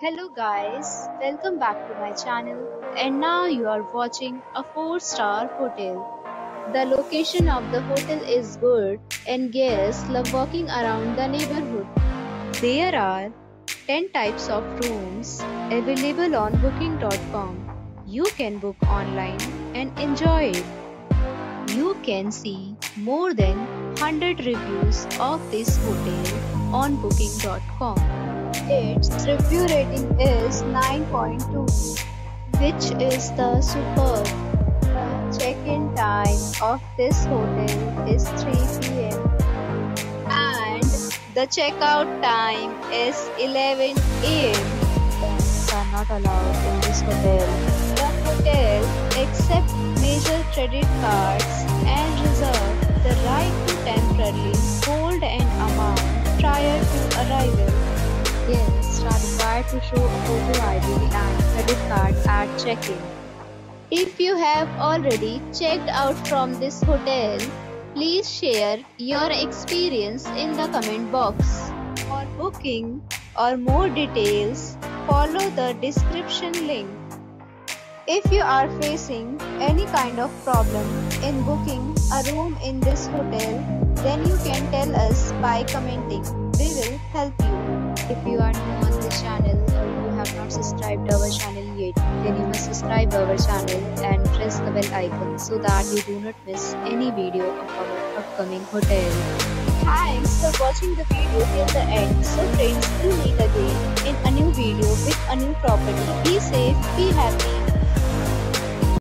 Hello guys, welcome back to my channel and now you are watching a 4-star hotel. The location of the hotel is good and guests love walking around the neighborhood. There are 10 types of rooms available on booking.com. You can book online and enjoy it. You can see more than 100 reviews of this hotel on booking.com. Its review rating is 9.2, which is the superb. The check-in time of this hotel is 3 p.m. and the checkout time is 11 a.m. Pets are not allowed in this hotel. The hotel accepts major credit cards and reserves the right to temporarily hold an amount prior to arrival. Guests are required to show a photo ID and credit card at check-in. If you have already checked out from this hotel, please share your experience in the comment box. For booking or more details, follow the description link. If you are facing any kind of problem in booking a room in this hotel, then you can tell us by commenting. We will help you. If you are new on this channel or you have not subscribed our channel yet, then you must subscribe our channel and press the bell icon so that you do not miss any video of our upcoming hotel. Thanks for watching the video till the end. So friends, we'll meet again in a new video with a new property. Be safe, be happy.